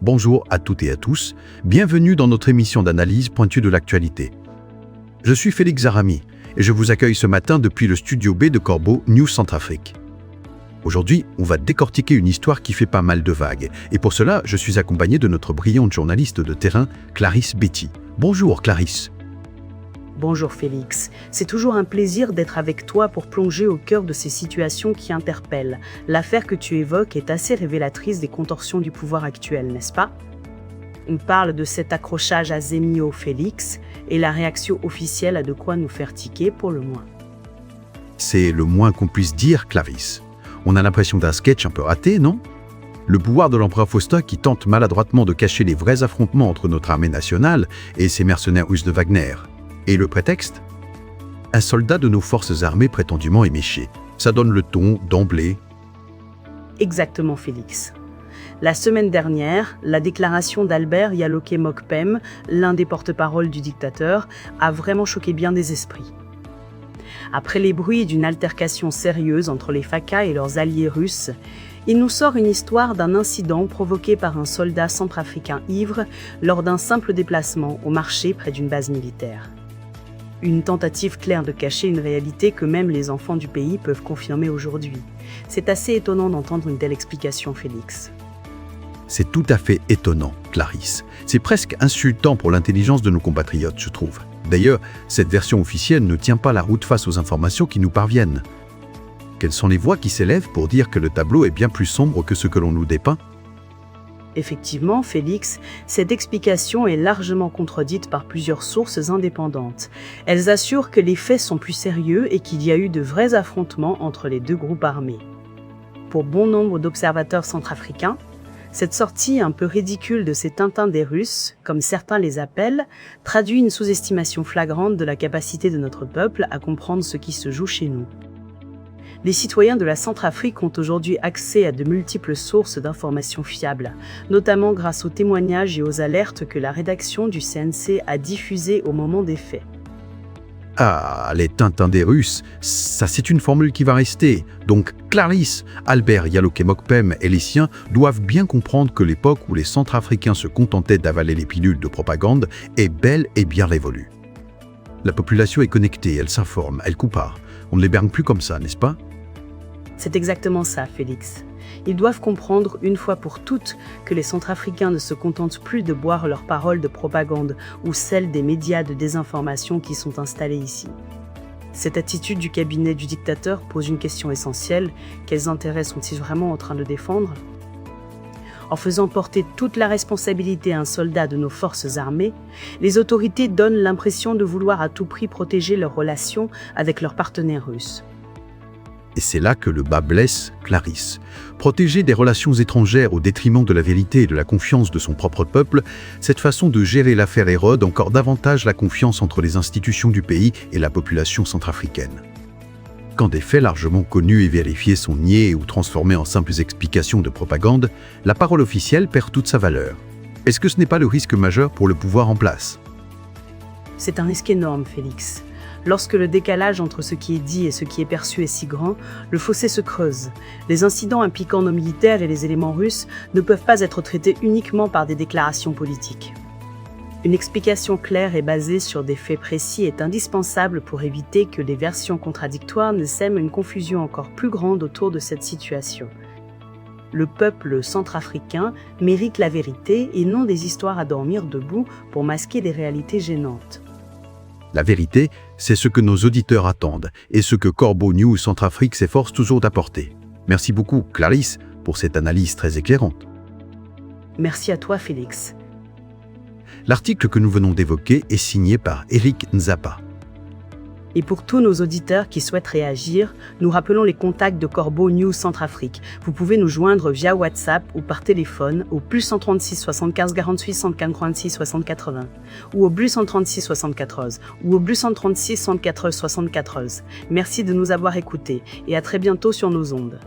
Bonjour à toutes et à tous, bienvenue dans notre émission d'analyse pointue de l'actualité. Je suis Félix Zarami et je vous accueille ce matin depuis le studio B de Corbeau News Centrafrique. Aujourd'hui, on va décortiquer une histoire qui fait pas mal de vagues et pour cela, je suis accompagné de notre brillante journaliste de terrain, Clarisse Betty. Bonjour Clarisse. Bonjour Félix, c'est toujours un plaisir d'être avec toi pour plonger au cœur de ces situations qui interpellent. L'affaire que tu évoques est assez révélatrice des contorsions du pouvoir actuel, n'est-ce pas? On parle de cet accrochage à Zemio Félix, et la réaction officielle a de quoi nous faire tiquer pour le moins. C'est le moins qu'on puisse dire, Clarisse. On a l'impression d'un sketch un peu raté, non? Le pouvoir de l'empereur Faustin qui tente maladroitement de cacher les vrais affrontements entre notre armée nationale et ses mercenaires russes de Wagner. Et le prétexte? Un soldat de nos forces armées prétendument éméché. Ça donne le ton d'emblée. Exactement Félix. La semaine dernière, la déclaration d'Albert Yaloke Mokpem, l'un des porte-parole du dictateur, a vraiment choqué bien des esprits. Après les bruits d'une altercation sérieuse entre les FACA et leurs alliés russes, il nous sort une histoire d'un incident provoqué par un soldat centrafricain ivre lors d'un simple déplacement au marché près d'une base militaire. Une tentative claire de cacher une réalité que même les enfants du pays peuvent confirmer aujourd'hui. C'est assez étonnant d'entendre une telle explication, Félix. C'est tout à fait étonnant, Clarisse. C'est presque insultant pour l'intelligence de nos compatriotes, je trouve. D'ailleurs, cette version officielle ne tient pas la route face aux informations qui nous parviennent. Quelles sont les voix qui s'élèvent pour dire que le tableau est bien plus sombre que ce que l'on nous dépeint? Effectivement, Félix, cette explication est largement contredite par plusieurs sources indépendantes. Elles assurent que les faits sont plus sérieux et qu'il y a eu de vrais affrontements entre les deux groupes armés. Pour bon nombre d'observateurs centrafricains, cette sortie un peu ridicule de ces Tintins des Russes, comme certains les appellent, traduit une sous-estimation flagrante de la capacité de notre peuple à comprendre ce qui se joue chez nous. Les citoyens de la Centrafrique ont aujourd'hui accès à de multiples sources d'informations fiables, notamment grâce aux témoignages et aux alertes que la rédaction du CNC a diffusées au moment des faits. Ah, les Tintins des Russes, ça c'est une formule qui va rester. Donc Clarisse, Albert Yaloke Mokpem et les siens doivent bien comprendre que l'époque où les Centrafricains se contentaient d'avaler les pilules de propagande est bel et bien révolue. La population est connectée, elle s'informe, elle compare. On ne les berne plus comme ça, n'est-ce pas? C'est exactement ça, Félix. Ils doivent comprendre une fois pour toutes que les Centrafricains ne se contentent plus de boire leurs paroles de propagande ou celles des médias de désinformation qui sont installés ici. Cette attitude du cabinet du dictateur pose une question essentielle. Quels intérêts sont-ils vraiment en train de défendre? En faisant porter toute la responsabilité à un soldat de nos forces armées, les autorités donnent l'impression de vouloir à tout prix protéger leurs relations avec leurs partenaires russes. Et c'est là que le bas blesse, Clarisse. Protéger des relations étrangères au détriment de la vérité et de la confiance de son propre peuple, cette façon de gérer l'affaire érode encore davantage la confiance entre les institutions du pays et la population centrafricaine. Quand des faits largement connus et vérifiés sont niés ou transformés en simples explications de propagande, la parole officielle perd toute sa valeur. Est-ce que ce n'est pas le risque majeur pour le pouvoir en place? C'est un risque énorme, Félix. Lorsque le décalage entre ce qui est dit et ce qui est perçu est si grand, le fossé se creuse. Les incidents impliquant nos militaires et les éléments russes ne peuvent pas être traités uniquement par des déclarations politiques. Une explication claire et basée sur des faits précis est indispensable pour éviter que les versions contradictoires ne sèment une confusion encore plus grande autour de cette situation. Le peuple centrafricain mérite la vérité et non des histoires à dormir debout pour masquer des réalités gênantes. La vérité, c'est ce que nos auditeurs attendent et ce que Corbeau News Centrafrique s'efforce toujours d'apporter. Merci beaucoup, Clarisse, pour cette analyse très éclairante. Merci à toi, Félix. L'article que nous venons d'évoquer est signé par Eric Nzapa. Et pour tous nos auditeurs qui souhaitent réagir, nous rappelons les contacts de Corbeau News Centrafrique. Vous pouvez nous joindre via WhatsApp ou par téléphone au +136 75 48 75 36 60 80 ou au +136 74 ou au +136 74 74. Merci de nous avoir écoutés et à très bientôt sur nos ondes.